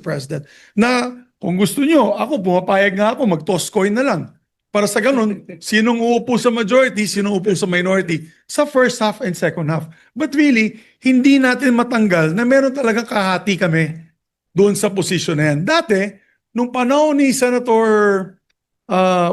President, na kung gusto nyo, ako pumapayag nga ako, mag-toss coin na lang. Para sa ganun, sinong uupo sa majority, sinong uupo sa minority sa first half and second half. But really, hindi natin matanggal na meron talagang kahati kami doon sa posisyon na yan. Dati, nung panahon ni Senator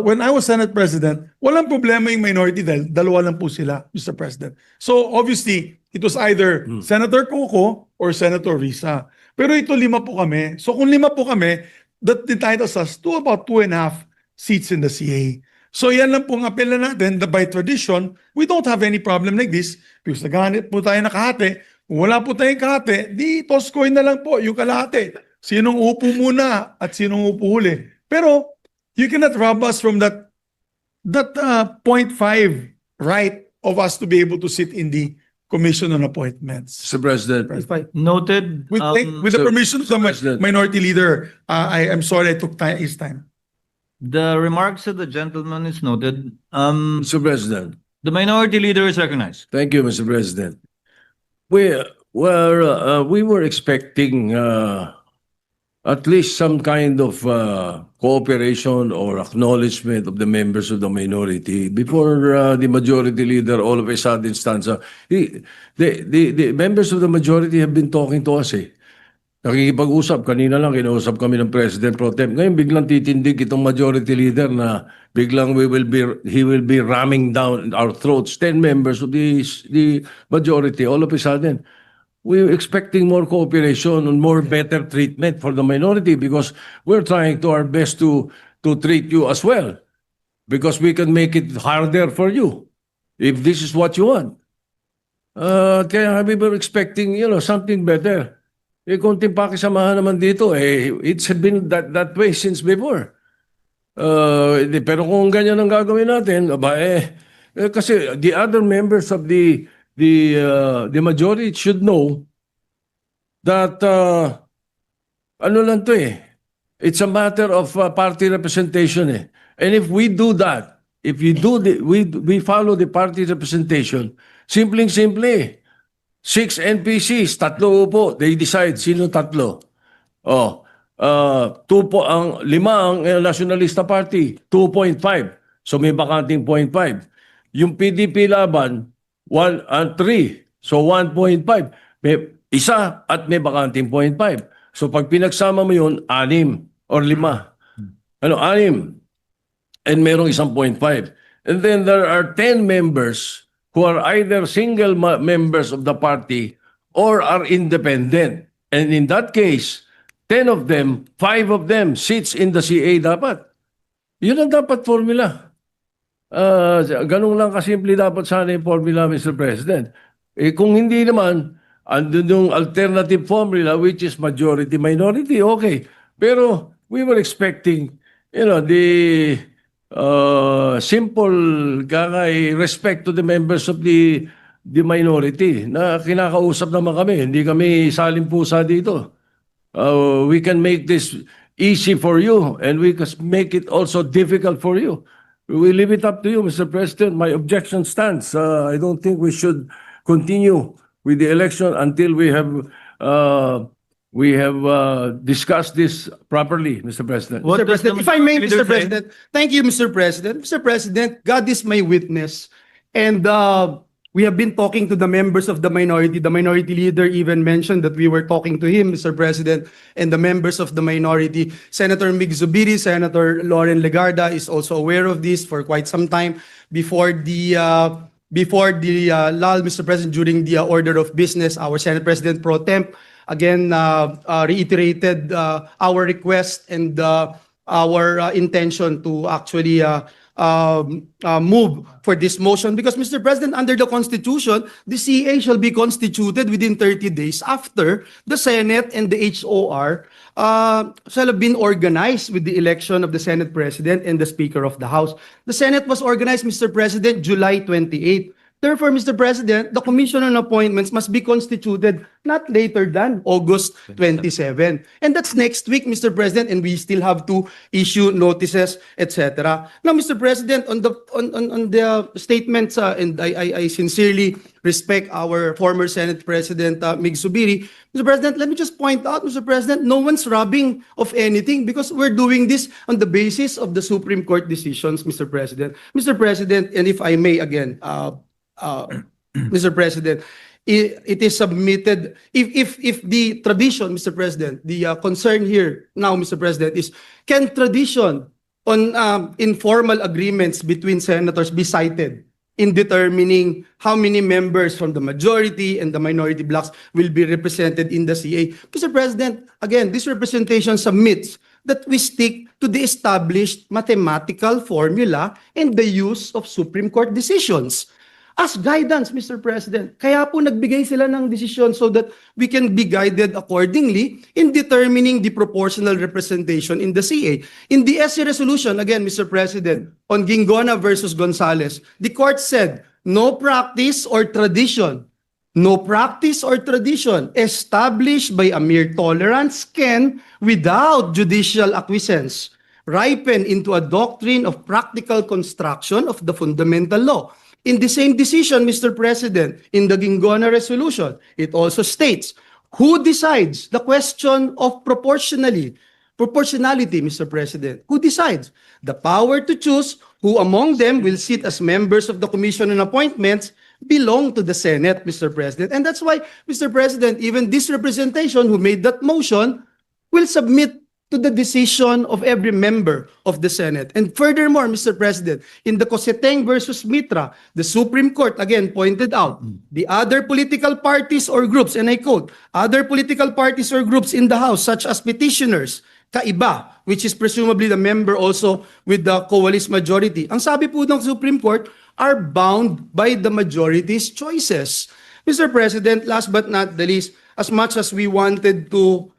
when I was Senate President, walang problema yung minority dahil dalawa lang po sila, Mr. President. So obviously, it was either Senator Coco or Senator Risa. Pero ito 5 po kami. So kung 5 po kami, that entitles us to about 2.5 seats in the CA. So yan lang po ang apela natin, by tradition, we don't have any problem like this because naghahanap po tayo na kahati. Kung wala po tayong kahati, di toss coin na lang po yung kalahati. Sinong upo muna at sinong upo huli. Pero you cannot rob us from that 0.5 right of us to be able to sit in the Commission on Appointments. Mr. President, Noted. With the permission of the Minority Leader, I am sorry I took his time. The remarks of the gentleman is noted. Mr. President. The Minority Leader is recognized. Thank you, Mr. President. We were expecting at least some kind of cooperation or acknowledgement of the members of the minority before the majority leader all of a sudden stands up. The members of the majority have been talking to us eh. Nakikipag-usap, kanina lang kinausap kami ng President Pro Tem. Ngayon biglang titindig itong majority leader na biglang he will be ramming down our throats. 10 members of the majority all of a sudden. We're expecting more cooperation and more better treatment for the minority because we're trying to our best to treat you as well because we can make it harder for you if this is what you want. Kaya we were expecting, something better. Konting pakisamahan naman dito, it's been that way since before. Pero kung ganyan ang gagawin natin, kasi the other members of the majority should know that ano lang to it's a matter of party representation and if we do that, if we follow the party representation, simple 6 NPCs, 3 upo, they decide sino 3. 2 po ang 5 ang Nationalista Party, 2.5. So may bakanting 0.5. Yung PDP laban 1 and 3. So 1.5. May isa at may bakanting 0.5. So pag pinagsama mo yun, 6 or 5. 6. And merong isang 0.5. And then there are 10 members who are either single members of the party or are independent. And in that case, 10 of them, 5 of them sits in the CA dapat. Yun ang dapat formula. Ganun lang kasimple dapat sana yung formula, Mr. President. Kung hindi naman, andun yung alternative formula which is majority-minority, okay. Pero we were expecting, the simple respect to the members of the minority na kinakausap naman kami. Hindi kami salimpusa dito. We can make this easy for you and we can make it also difficult for you. We leave it up to you, Mr. President. My objection stands. I don't think we should continue with the election until we have discussed this properly, Mr. President. What Mr. does President, the if I may, leader Mr. say? President, thank you, Mr. President. Mr. President, God is my witness. And we have been talking to the members of the minority. The minority leader even mentioned that we were talking to him, Mr. President, and the members of the minority. Senator Mig Zubiri, Senator Lauren Legarda is also aware of this for quite some time before the lull, Mr. President, during the order of business. Our Senate President Pro Temp again reiterated our request and our intention to actually move for this motion because, Mr. President, under the Constitution, the CA shall be constituted within 30 days after the Senate and the HOR shall have been organized with the election of the Senate President and the Speaker of the House. The Senate was organized, Mr. President, July 28. Therefore, Mr. President, the Commission on Appointments must be constituted not later than August 27. And that's next week, Mr. President, and we still have to issue notices, etc. Now, Mr. President, on the statements, and I sincerely respect our former Senate President, Mig Subiri. Mr. President, let me just point out, Mr. President, no one's robbing of anything because we're doing this on the basis of the Supreme Court decisions, Mr. President. Mr. President, and if I may again, Mr. President, it is submitted, if the tradition, Mr. President, the concern here now, Mr. President, is can tradition on informal agreements between senators be cited in determining how many members from the majority and the minority blocks will be represented in the CA? Mr. President, again, this representation submits that we stick to the established mathematical formula and the use of Supreme Court decisions as guidance, Mr. President. Kaya po nagbigay sila ng desisyon so that we can be guided accordingly in determining the proportional representation in the CA. In the SC resolution, again, Mr. President, on Gingona versus Gonzales, the court said, no practice or tradition established by a mere tolerance can, without judicial acquiescence, ripen into a doctrine of practical construction of the fundamental law. In the same decision, Mr. President, in the Gingona resolution, it also states, who decides the question of proportionality, Mr. President? Who decides? The power to choose who among them will sit as members of the Commission on Appointments belong to the Senate, Mr. President. And that's why, Mr. President, even this representation who made that motion will submit to the decision of every member of the Senate. And furthermore, Mr. President, in the Coseteng versus Mitra, the Supreme Court again pointed out the other political parties or groups, and I quote, other political parties or groups in the House, such as petitioners, kaiba, which is presumably the member also with the coalition majority. Ang sabi po ng Supreme Court, are bound by the majority's choices. Mr. President, last but not the least, as much as we wanted to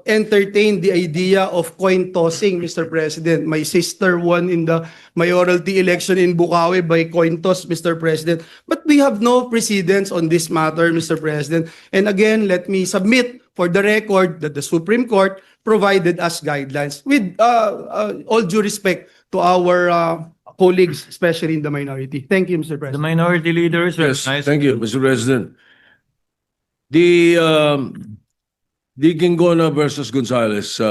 entertain the idea of coin tossing, Mr. President. My sister won in the mayoralty election in Bukawi by coin toss, Mr. President. But we have no precedence on this matter, Mr. President. And again, let me submit for the record that the Supreme Court provided us guidelines with all due respect to our colleagues, especially in the minority. Thank you, Mr. The President. minority leader is Yes, recognized. thank you, Mr. President. The Gingona versus Gonzales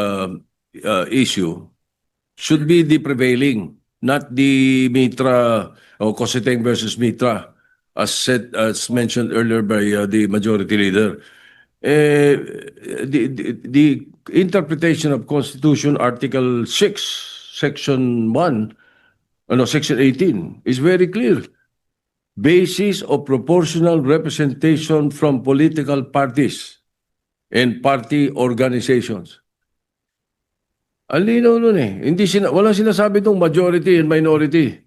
issue should be the prevailing, not the Mitra or Coseteng versus Mitra, as mentioned earlier by the majority leader. The interpretation of Constitution Article 6, Section 1, Section 18 is very clear. Basis of proportional representation from political parties and party organizations. Ang linaw nun eh. Walang sinasabi itong majority and minority.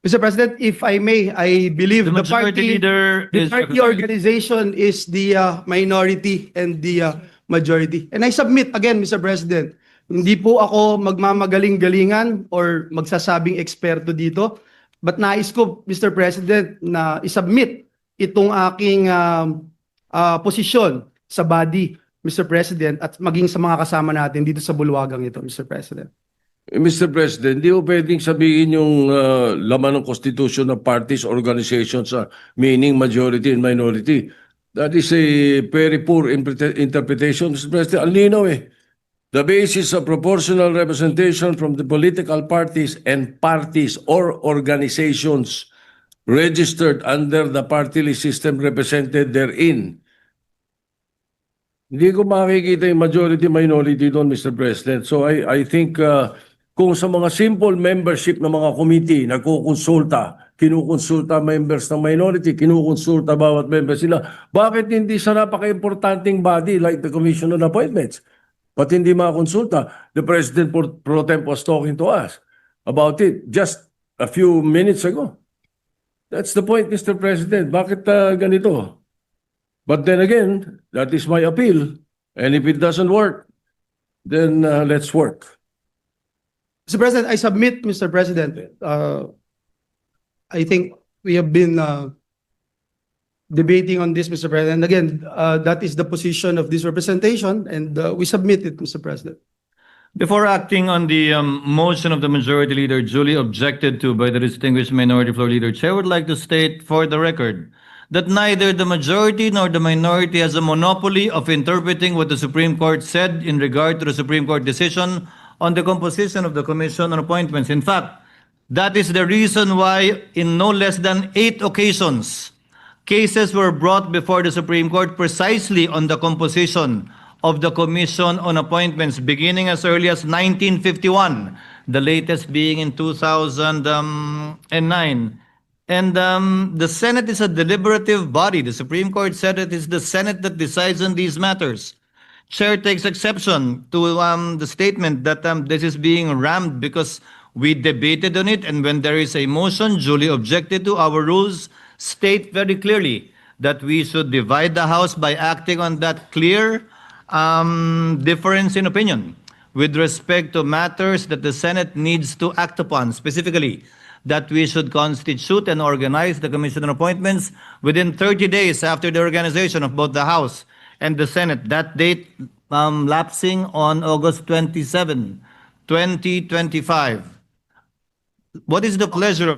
Mr. President, if I may, I believe The the majority party, leader the is party recognized. organization is the minority and the majority. And I submit again, Mr. President, hindi po ako magmamagaling-galingan or magsasabing eksperto dito, but nais ko, Mr. President, na isubmit itong aking posisyon sa body, Mr. President, at maging sa mga kasama natin dito sa bulwagang ito, Mr. President. Mr. President, di mo pwedeng sabihin yung laman ng Constitution ng parties, organizations, meaning majority and minority. That is a very poor interpretation, Mr. President. Ang linaw eh. The basis of proportional representation from the political parties and parties or organizations registered under the party list system represented therein. Hindi ko makikita yung majority-minority doon, Mr. President. So I think kung sa mga simple membership ng mga committee, kinukonsulta members ng minority, kinukonsulta bawat member sila, bakit hindi sa napaka-importanting body like the Commission on Appointments? But hindi makakonsulta? The President pro temp was talking to us about it just a few minutes ago. That's the point, Mr. President. Bakit ganito? But then again, that is my appeal. And if it doesn't work, then let's work. Mr. President, I submit, Mr. President, I think we have been debating on this, Mr. President. Again, that is the position of this representation, and we submit it, Mr. President. Before acting on the motion of the Majority Leader duly objected to by the distinguished Minority Floor Leader, Chair would like to state for the record that neither the majority nor the minority has a monopoly of interpreting what the Supreme Court said in regard to the Supreme Court decision on the composition of the Commission on Appointments. In fact, that is the reason why in no less than 8 occasions, cases were brought before the Supreme Court precisely on the composition of the Commission on Appointments, beginning as early as 1951, the latest being in 2009. And the Senate is a deliberative body. The Supreme Court said it is the Senate that decides on these matters. Chair takes exception to the statement that this is being rammed because we debated on it, and when there is a motion duly objected to, our rules state very clearly that we should divide the House by acting on that clear difference in opinion with respect to matters that the Senate needs to act upon, specifically that we should constitute and organize the Commission on Appointments within 30 days after the organization of both the House and the Senate. That date lapsing on August 27, 2025. What is the pleasure of